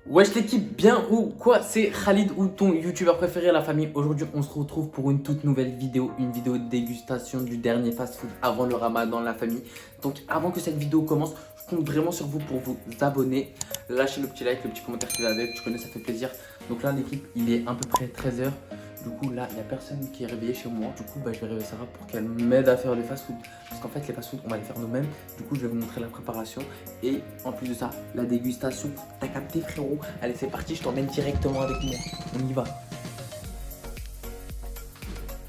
Wesh l'équipe, bien ou quoi? C'est Khalid ou ton youtubeur préféré, la famille. Aujourd'hui on se retrouve pour une toute nouvelle vidéo, une vidéo de dégustation du dernier fast food avant le ramadan, la famille. Donc avant que cette vidéo commence, je compte vraiment sur vous pour vous abonner. Lâchez le petit like, le petit commentaire qui va avec, tu connais, ça fait plaisir. Donc là l'équipe, il est à peu près 13h. Du coup là, il n'y a personne qui est réveillé chez moi. Du coup je vais réveiller Sarah pour qu'elle m'aide à faire les fast food. Parce qu'en fait les fast food on va les faire nous-mêmes. Du coup je vais vous montrer la préparation. Et en plus de ça, la dégustation. T'as capté frérot? Allez c'est parti, je t'emmène directement avec moi. On y va.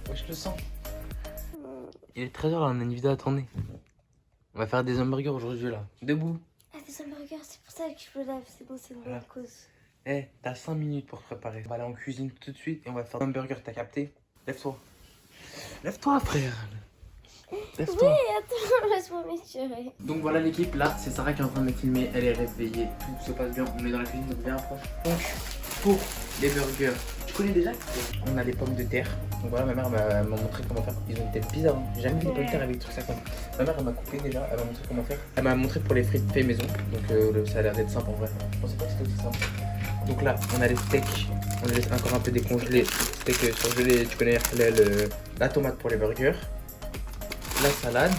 Ouais, je le sens. Il est 13h là, on a une vidéo à tourner. On va faire des hamburgers aujourd'hui là. Debout. Ah, des hamburgers, c'est pour ça que je me lave, c'est bon, c'est une bonne cause. Eh, t'as 5 minutes pour te préparer. On va aller en cuisine tout de suite et on va faire un hamburger, t'as capté? Lève-toi. Lève-toi frère. Lève-toi. Oui, attends, laisse-moi m'étirer. Donc voilà l'équipe, là c'est Sarah qui est en train de me filmer, elle est réveillée, tout se passe bien, on est dans la cuisine, donc viens approche. Donc pour les burgers, tu connais déjà? On a les pommes de terre. Donc voilà, ma mère m'a montré comment faire. Ils ont une tête bizarre, hein. J'ai jamais vu des pommes de terre avec des trucs ça comme. Ma mère elle m'a coupé déjà, elle m'a montré comment faire. Elle m'a montré pour les frites fait maison, donc ça a l'air d'être simple en vrai. Je pensais pas que c'était aussi simple. Donc là on a les steaks, on les laisse encore un peu décongelés. Steaks surgelés, tu connais la tomate pour les burgers, la salade.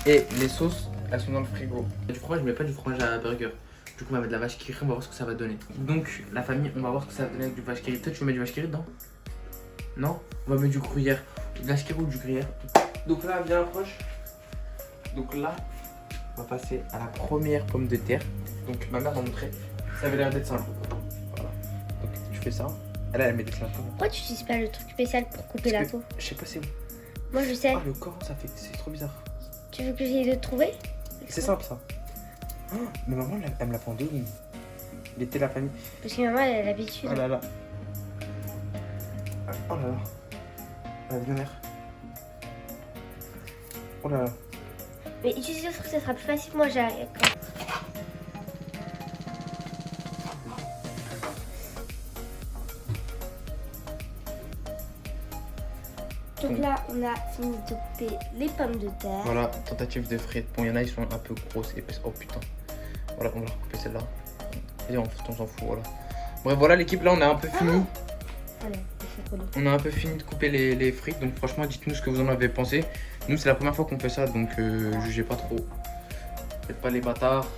Et les sauces, elles sont dans le frigo. Du fromage, je mets pas du fromage à burger. Du coup, on va mettre de la vache qui rit, on va voir ce que ça va donner. Donc, la famille, on va voir ce que ça va donner avec du vache qui rit. Toi, tu veux mettre du vache qui rit dedans? Non? On va mettre du gruyère. Du vache qui rit ou du gruyère? Donc là, viens approche. Donc là, on va passer à la première pomme de terre. Donc, ma mère m'a montré. Ça avait l'air d'être simple. Voilà. Donc, tu fais ça. Elle met des slapes. Pourquoi tu utilises pas le truc spécial pour couper la peau? Je sais pas c'est où. Moi, je sais. Ah, le corps, ça fait. C'est trop bizarre. Tu veux que j'aille le trouver? C'est simple ça. Oh, mais maman, elle me l'a fait en 2 lignes. Il était la famille. Parce que maman, elle a l'habitude. Oh là là. Oh là là. La lumière. Oh là là. Mais utilise le truc, ça sera plus facile. Moi, j'arrive. Donc là, on a fini de couper les pommes de terre. Voilà, tentative de frites. Bon, il y en a, ils sont un peu grosses et épaisses. Oh putain. Voilà, on va recouper celle-là. Et on s'en fout, voilà. Bref, voilà l'équipe, là, on a un peu fini. Voilà, On a un peu fini de couper les frites. Donc franchement, dites-nous ce que vous en avez pensé. Nous, c'est la première fois qu'on fait ça, donc jugez pas trop. Faites pas les bâtards.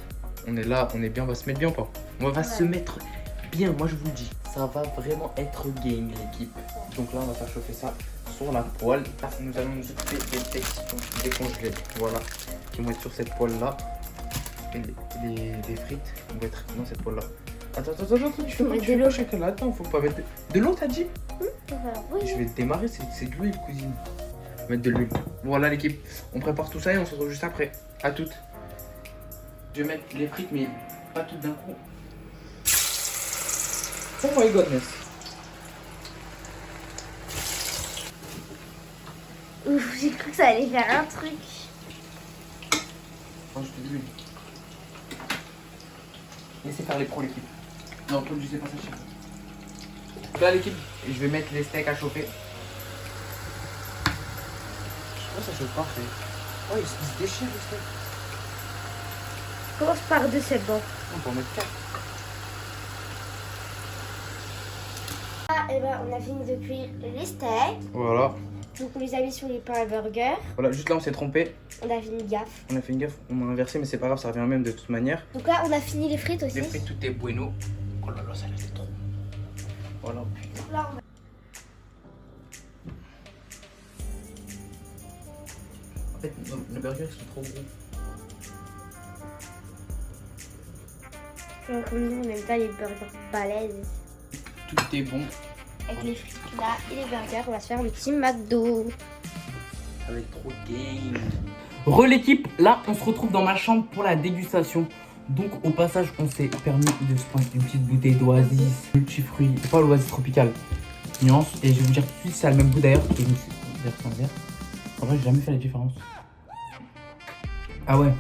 On est là, on est bien, on va se mettre bien ou pas? On va se mettre bien, moi je vous le dis. Ça va vraiment être game l'équipe. Donc là, on va faire chauffer ça sur la poêle. Là, nous allons nous occuper des steaks qui sont décongelés. Voilà, qui vont être sur cette poêle là. Et les frites vont être dans cette poêle là. Attends, tu fais mettre de l'eau. chacun là. Attends, faut pas mettre de l'eau, t'as dit? Oui. Je vais démarrer, c'est de l'huile cousine. On va mettre de l'huile. Voilà l'équipe, on prépare tout ça et on se retrouve juste après. À toutes. Je vais mettre les frites mais pas toutes d'un coup. Oh my godness. Ouf, j'ai cru que ça allait faire un truc. Quand je te dis l'huile. Laissez faire les pros l'équipe. Non, produisez pas ça chez vous. Là l'équipe, je vais mettre les steaks à chauffer. Je sais pas, ça chauffe parfait. Oh, ils se déchirent les steaks. Commence par 2 c'est bon. On peut en mettre 4. Ah, et ben on a fini de cuire les steaks. Voilà. Donc on les a mis sur les pains à burger. Voilà, juste là on s'est trompé. On a fait une gaffe. On a fait une gaffe, on a inversé, mais c'est pas grave, ça revient même de toute manière. Donc là on a fini les frites aussi. Les frites, tout est bueno. Oh là là, ça a l'air d'être trop. Voilà. Donc là on va... En fait, nos burgers ils sont trop gros. Comme nous on aime pas les burgers balèzes. Tout est bon. Avec les frites là et les burgers, on va se faire le petit McDo. Avec trop de game. Re l'équipe, là on se retrouve dans ma chambre pour la dégustation. Donc au passage on s'est permis de se prendre une petite bouteille d'oasis multifruits. C'est pas l'oasis tropical. Nuance. Et je vais vous dire tout de suite, ça a le même goût d'ailleurs. Et je me suis versé un verre. En vrai j'ai jamais fait la différence. Ah ouais,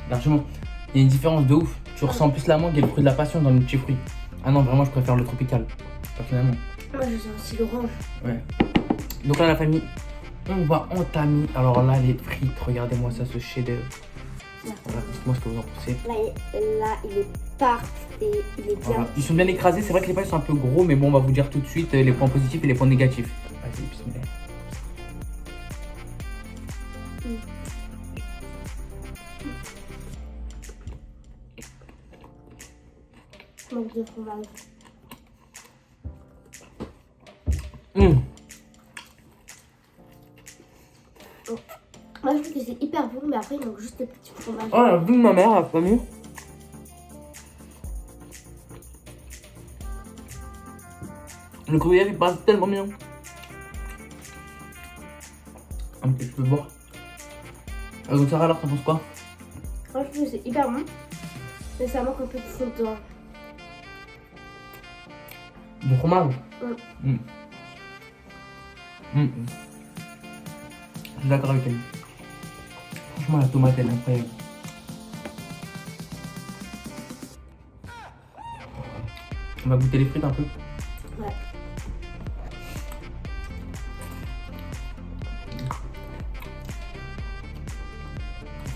largement. Il y a une différence de ouf. Tu ressens plus la mangue et le fruit de la passion dans le multifruit. Ah non vraiment je préfère le tropical. Personnellement. Moi je sens aussi l'orange. Ouais. Donc là la famille, on va entamer. Alors là les frites, regardez-moi ça, ce chef-d'œuvre. Voilà, dites-moi ce que vous en pensez. Là il est parfait. Et il est bien. Voilà. Ils sont bien écrasés, c'est vrai que les pailles sont un peu gros, mais bon, on va vous dire tout de suite les points positifs et les points négatifs. Vas-y, bismillah. Manque de fromage. Moi, je trouve que c'est hyper bon, mais après, il manque juste des petits fromages. Oh, la vue de ma mère, la famille. Le gruyère, il passe tellement bien. Un petit peu boire. Donc, Sarah, alors, t'en penses quoi? Moi, je trouve que c'est hyper bon, mais ça manque un peu de fondant. Du fromage. Je suis d'accord avec elle. Franchement, la tomate, elle est incroyable. On va goûter les frites un peu. Ouais.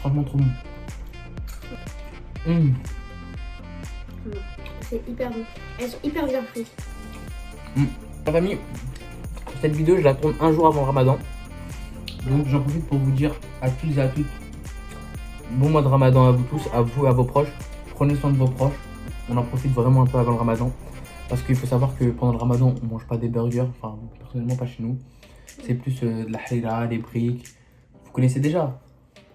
Franchement, trop bon. C'est hyper bon. Elles sont hyper bien frites. La famille, cette vidéo, je la tourne un jour avant le ramadan. Donc, j'en profite pour vous dire à tous et à toutes, bon mois de ramadan à vous tous, à vous et à vos proches. Prenez soin de vos proches. On en profite vraiment un peu avant le ramadan. Parce qu'il faut savoir que pendant le ramadan, on mange pas des burgers. Enfin, personnellement, pas chez nous. C'est plus de la halila, des briques. Vous connaissez déjà.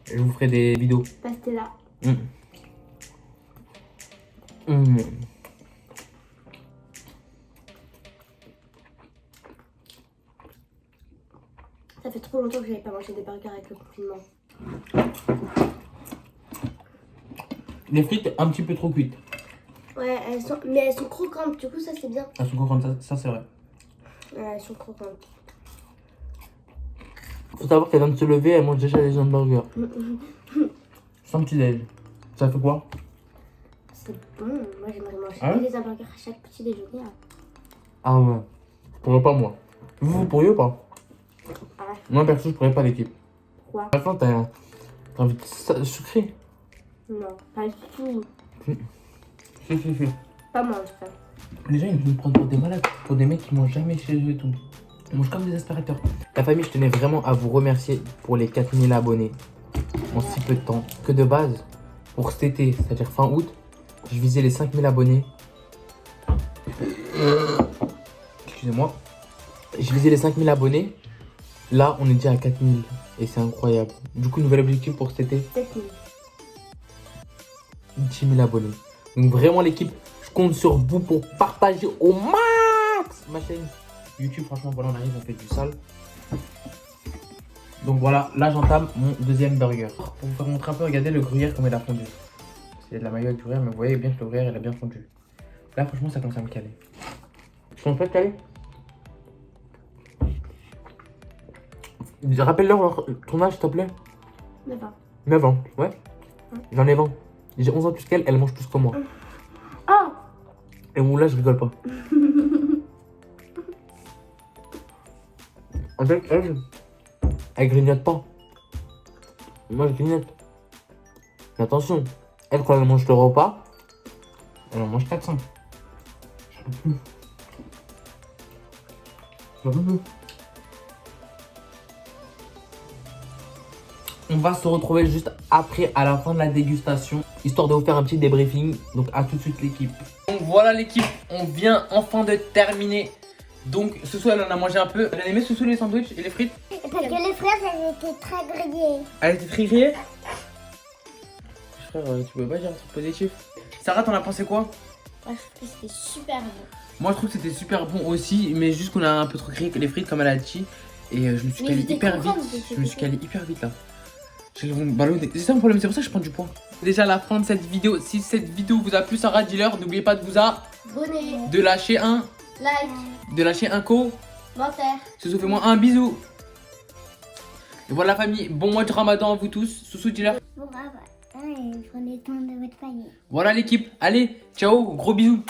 Je vous ferai des vidéos. Pastella. Ça fait trop longtemps que j'avais pas mangé des burgers avec le confinement. Les frites un petit peu trop cuites. Ouais, mais elles sont croquantes, du coup ça c'est bien. Elles sont croquantes, ça c'est vrai. Ouais, elles sont croquantes. Faut savoir qu'elle vient de se lever, elle mange déjà les hamburgers. Sans petit déj. Ça fait quoi? C'est bon, moi j'aimerais manger Ah ouais des hamburgers à chaque petit déjeuner. Hein. Ah ouais. Je pourrais pas moi. Vous pourriez ou pas? Ah, Moi perso je pourrais pas l'équipe. pourquoi? À la fin t'as envie de sucrer. Non, pas du tout. Si. Pas moi en tout cas. Les gens ils nous prennent pour des malades, pour des mecs qui mangent jamais chez eux et tout. Ils mangent comme des aspirateurs. La famille, je tenais vraiment à vous remercier pour les 4000 abonnés en si peu de temps. Que de base, pour cet été, c'est-à-dire fin août, je visais les 5000 abonnés. Excusez-moi. Je visais les 5000 abonnés. Là, on est déjà à 4000 et c'est incroyable. Du coup, nouvel objectif pour cet été, 7000. 10 000 abonnés. Donc vraiment l'équipe, je compte sur vous pour partager au max ma chaîne YouTube. Franchement, voilà, on arrive, on fait du sale. Donc voilà, là j'entame mon deuxième burger. Pour vous faire montrer un peu, regardez le gruyère comme il a fondu. C'est de la mayo avec gruyère, mais vous voyez bien que le gruyère il a bien fondu. Là franchement ça commence à me caler. Tu commences pas à te caler? Rappelle-leur ton âge s'il te plaît. 9 ans. 9 ans, ouais. J'en ai 20. J'ai 11 ans plus qu'elle, elle mange plus que moi. Oh! Et bon là je rigole pas. En fait, elle grignote pas. Moi je grignote. Mais attention, elle quand elle mange le repas, elle en mange 400. J'en peux plus. J'en peux plus. On va se retrouver juste après, à la fin de la dégustation, histoire de vous faire un petit débriefing. Donc à tout de suite l'équipe. Donc voilà l'équipe, on vient enfin de terminer. Donc Soussou elle en a mangé un peu. Elle a aimé Soussou les sandwichs et les frites? Parce que les fraises elles étaient très grillées. Elle était très grillée? Frère, tu peux pas dire un truc positif? Sarah, t'en as pensé quoi? Moi je trouve que c'était super bon. Moi je trouve que c'était super bon aussi, mais juste qu'on a un peu trop grillé les frites comme elle a dit. Et je me suis calé hyper vite. Je me suis calé hyper vite là. J'ai le ballon. C'est ça mon problème, c'est pour ça que je prends du poids. Déjà à la fin de cette vidéo, si cette vidéo vous a plu, Sarah, dis-leur, n'oubliez pas de vous abonner, de lâcher un like, de lâcher un commentaire. Soussou, fais-moi un bisou. Et voilà la famille, bon mois de ramadan à vous tous. Soussou, dis-leur. Bon, prenez soin de votre famille. Voilà l'équipe, allez, ciao, gros bisous.